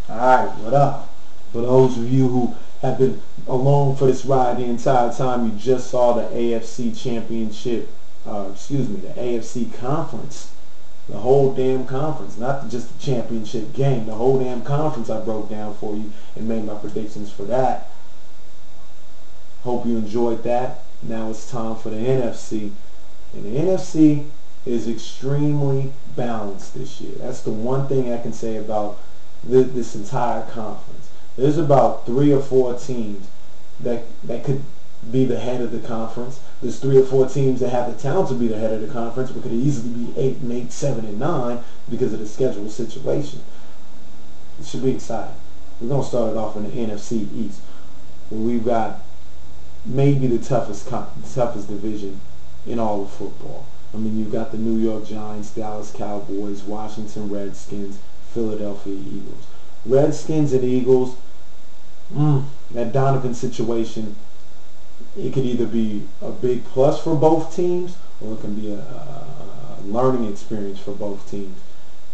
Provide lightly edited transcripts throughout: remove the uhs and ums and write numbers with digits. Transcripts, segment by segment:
Alright, what up? For those of you who have been along for this ride the entire time, you just saw the AFC Championship, the AFC Conference. The whole damn conference, not just the championship game, the whole damn conference I broke down for you and made my predictions for that. Hope you enjoyed that. Now it's time for the NFC. And the NFC is extremely balanced this year. That's the one thing I can say about this entire conference. There's about 3 or 4 teams that could be the head of the conference. There's 3 or 4 teams that have the talent to be the head of the conference, but could easily be 8 and 8, 7 and 9 because of the schedule situation. It should be exciting. We're going to start it off in the NFC East, where we've got maybe the toughest division in all of football. I mean, you've got the New York Giants, Dallas Cowboys, Washington Redskins, Philadelphia Eagles. Redskins and Eagles, that Donovan situation, it could either be a big plus for both teams or it can be a learning experience for both teams.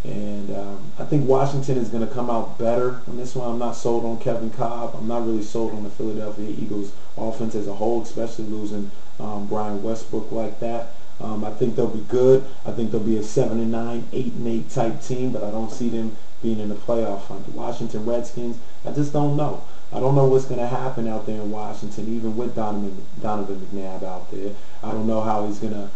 And I think Washington is going to come out better on this one. I'm not sold on Kevin Cobb. I'm not really sold on the Philadelphia Eagles offense as a whole, especially losing Brian Westbrook like that. I think they'll be good. I think they'll be a 7 and 9, 8 and 8 type team, but I don't see them being in the playoff hunt. The Washington Redskins, I just don't know. I don't know what's going to happen out there in Washington, even with Donovan McNabb out there. I don't know how he's going to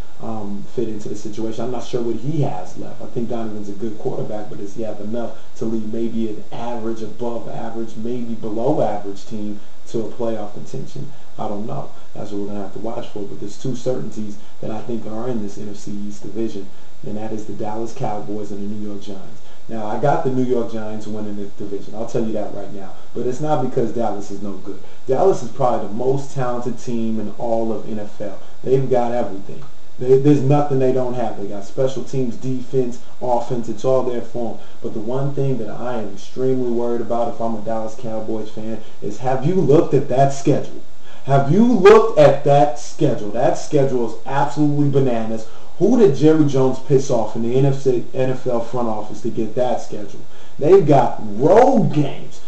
fit into the situation. I'm not sure what he has left. I think Donovan's a good quarterback, but does he have enough to lead maybe an average, above average, maybe below average team to a playoff contention? I don't know. That's what we're going to have to watch for. But there's 2 certainties that I think are in this NFC East division, and that is the Dallas Cowboys and the New York Giants. Now, I got the New York Giants winning this division. I'll tell you that right now. But it's not because Dallas is no good. Dallas is probably the most talented team in all of NFL. They've got everything. There's nothing they don't have. They got special teams, defense, offense. It's all there for them. But the one thing that I am extremely worried about if I'm a Dallas Cowboys fan is, have you looked at that schedule? Have you looked at that schedule? That schedule is absolutely bananas. Who did Jerry Jones piss off in the NFL front office to get that schedule? They've got road games.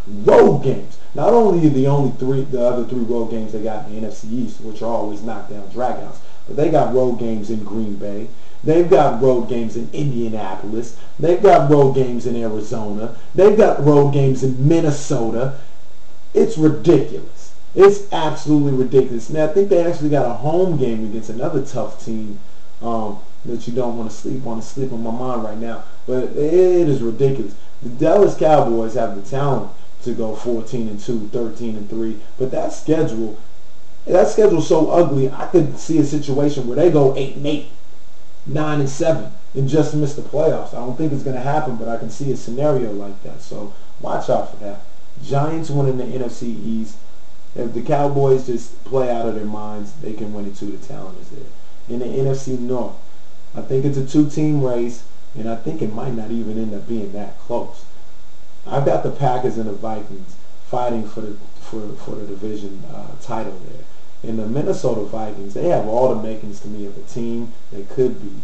Road games. Not only the other 3 road games they got in the NFC East, which are always knockdown dragouts, but they got road games in Green Bay. They've got road games in Indianapolis. They've got road games in Arizona. They've got road games in Minnesota. It's ridiculous. It's absolutely ridiculous. Now, I think they actually got a home game against another tough team that you don't want to sleep on. It's sleep on my mind right now. But it is ridiculous. The Dallas Cowboys have the talent to go 14-2, 13-3. But that schedule's so ugly, I could see a situation where they go 8 and 8, 9 and 7, and just miss the playoffs. I don't think it's going to happen, but I can see a scenario like that. So watch out for that. Giants winning the NFC East. If the Cowboys just play out of their minds, they can win it too. The talent is there. In the NFC North, I think it's a 2-team race, and I think it might not even end up being that close. I've got the Packers and the Vikings fighting for the division title there. And the Minnesota Vikings, they have all the makings to me of a team that could be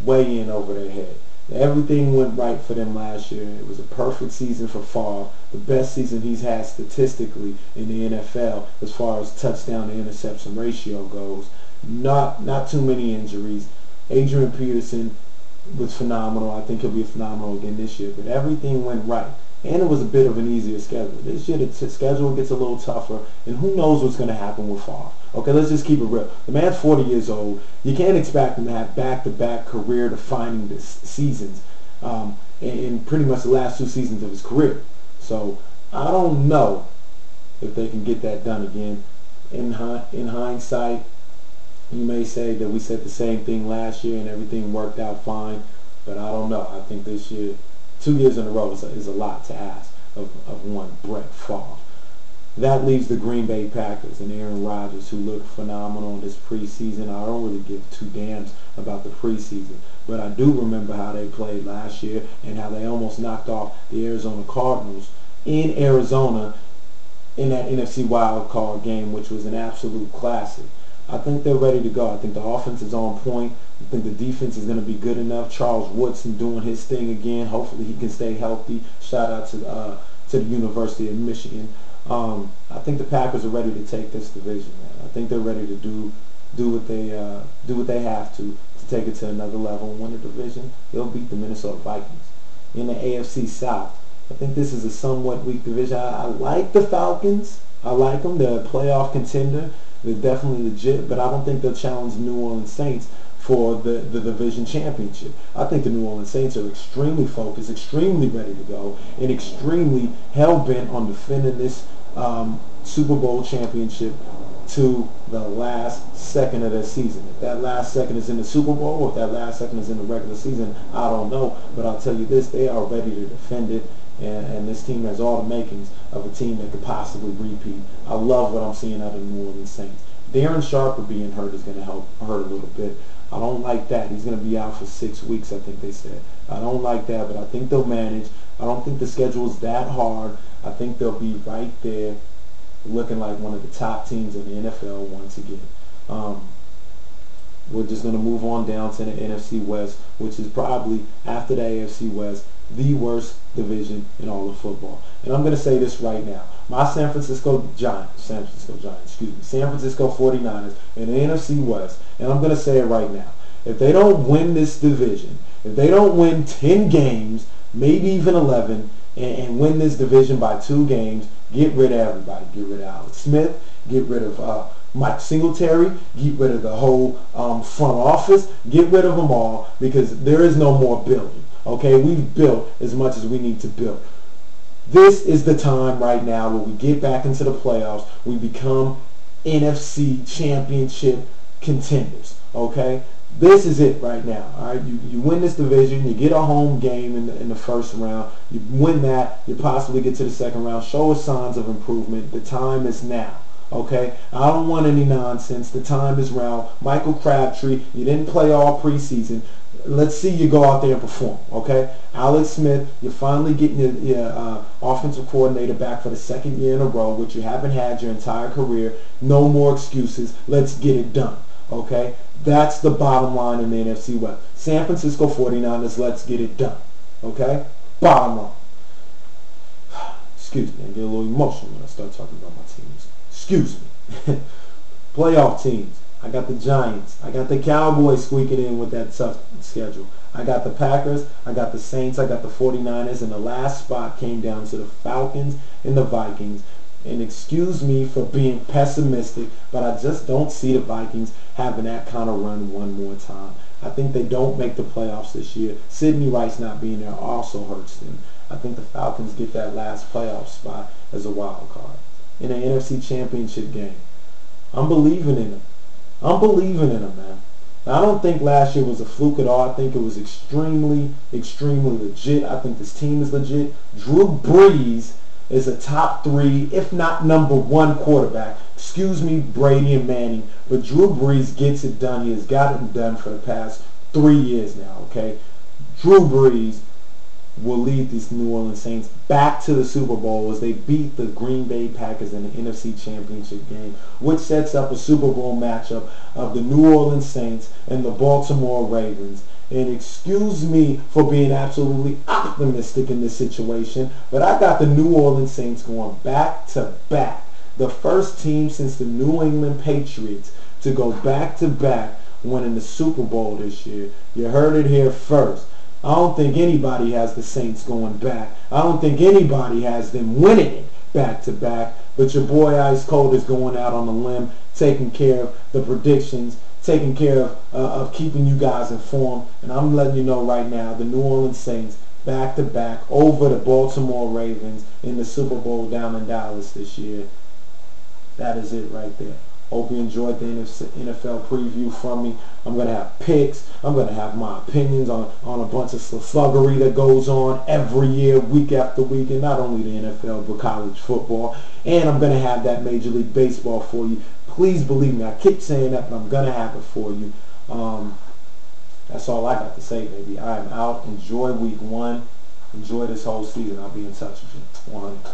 way in over their head. Everything went right for them last year. It was a perfect season for Favre, the best season he's had statistically in the NFL as far as touchdown to interception ratio goes. Not too many injuries. Adrian Peterson was phenomenal. I think he'll be phenomenal again this year. But everything went right. And it was a bit of an easier schedule. This year the schedule gets a little tougher, and who knows what's going to happen with Favre. Okay, let's just keep it real. The man's 40 years old. You can't expect him to have back-to-back career-defining seasons in pretty much the last 2 seasons of his career. So I don't know if they can get that done again. In hindsight, you may say that we said the same thing last year and everything worked out fine, but I don't know. I think this year, 2 years in a row is a lot to ask of one Brett Favre. That leaves the Green Bay Packers and Aaron Rodgers, who looked phenomenal in this preseason. I don't really give 2 damns about the preseason, but I do remember how they played last year and how they almost knocked off the Arizona Cardinals in Arizona in that NFC wild card game, which was an absolute classic. I think they're ready to go. I think the offense is on point. I think the defense is going to be good enough. Charles Woodson doing his thing again. Hopefully he can stay healthy. Shout out to the University of Michigan. I think the Packers are ready to take this division, man. I think they're ready to do what they have to take it to another level and win the division. They'll beat the Minnesota Vikings. In the AFC South, I think this is a somewhat weak division. I like the Falcons. I like them. They're a playoff contender. They're definitely legit, but I don't think they'll challenge the New Orleans Saints for the division championship. I think the New Orleans Saints are extremely focused, extremely ready to go, and extremely hell-bent on defending this Super Bowl championship to the last second of their season. If that last second is in the Super Bowl or if that last second is in the regular season, I don't know. But I'll tell you this, they are ready to defend it. And this team has all the makings of a team that could possibly repeat. I love what I'm seeing out of the New Orleans Saints. Darren Sharper being hurt is going to hurt a little bit. I don't like that. He's going to be out for 6 weeks, I think they said. I don't like that, but I think they'll manage. I don't think the schedule is that hard. I think they'll be right there looking like one of the top teams in the NFL once again. We're just going to move on down to the NFC West, which is probably, after the AFC West, the worst division in all of football. And I'm going to say this right now. My San Francisco 49ers in the NFC West, and I'm going to say it right now. If they don't win this division, if they don't win 10 games, maybe even 11, and win this division by 2 games, get rid of everybody. Get rid of Alex Smith. Get rid of Mike Singletary. Get rid of the whole front office. Get rid of them all, because there is no more building. Okay, we've built as much as we need to build. This is the time right now where we get back into the playoffs. We become NFC championship contenders. Okay, this is it right now. All right, you win this division. You get a home game in the first round. You win that. You possibly get to the second round. Show us signs of improvement. The time is now. Okay, I don't want any nonsense. The time is round. Michael Crabtree, you didn't play all preseason. Let's see you go out there and perform, okay? Alex Smith, you're finally getting your offensive coordinator back for the 2nd year in a row, which you haven't had your entire career. No more excuses. Let's get it done, okay? That's the bottom line in the NFC West. San Francisco 49ers, let's get it done, okay? Bottom line. Excuse me, I get a little emotional when I start talking about my teams. Excuse me. Playoff teams. I got the Giants. I got the Cowboys squeaking in with that tough schedule. I got the Packers. I got the Saints. I got the 49ers. And the last spot came down to the Falcons and the Vikings. And excuse me for being pessimistic, but I just don't see the Vikings having that kind of run one more time. I think they don't make the playoffs this year. Sidney Rice not being there also hurts them. I think the Falcons get that last playoff spot as a wild card. In the NFC Championship game, I'm believing in them. I'm believing in them, man. I don't think last year was a fluke at all. I think it was extremely, extremely legit. I think this team is legit. Drew Brees is a top 3, if not number 1 quarterback. Excuse me, Brady and Manning, but Drew Brees gets it done. He has gotten it done for the past 3 years now, okay? Drew Brees will lead these New Orleans Saints back to the Super Bowl as they beat the Green Bay Packers in the NFC Championship game, which sets up a Super Bowl matchup of the New Orleans Saints and the Baltimore Ravens. And excuse me for being absolutely optimistic in this situation, but I got the New Orleans Saints going back to back. The first team since the New England Patriots to go back to back winning the Super Bowl this year. You heard it here first. I don't think anybody has the Saints going back. I don't think anybody has them winning it back to back. But your boy Icecold is going out on a limb, taking care of the predictions, taking care of keeping you guys informed. And I'm letting you know right now, the New Orleans Saints back to back over the Baltimore Ravens in the Super Bowl down in Dallas this year. That is it right there. Hope you enjoyed the NFL preview from me. I'm going to have picks. I'm going to have my opinions on a bunch of sluggery that goes on every year, week after week, and not only the NFL, but college football. And I'm going to have that Major League Baseball for you. Please believe me. I keep saying that, but I'm going to have it for you. That's all I got to say, baby. I am out. Enjoy week 1. Enjoy this whole season. I'll be in touch with you. 100.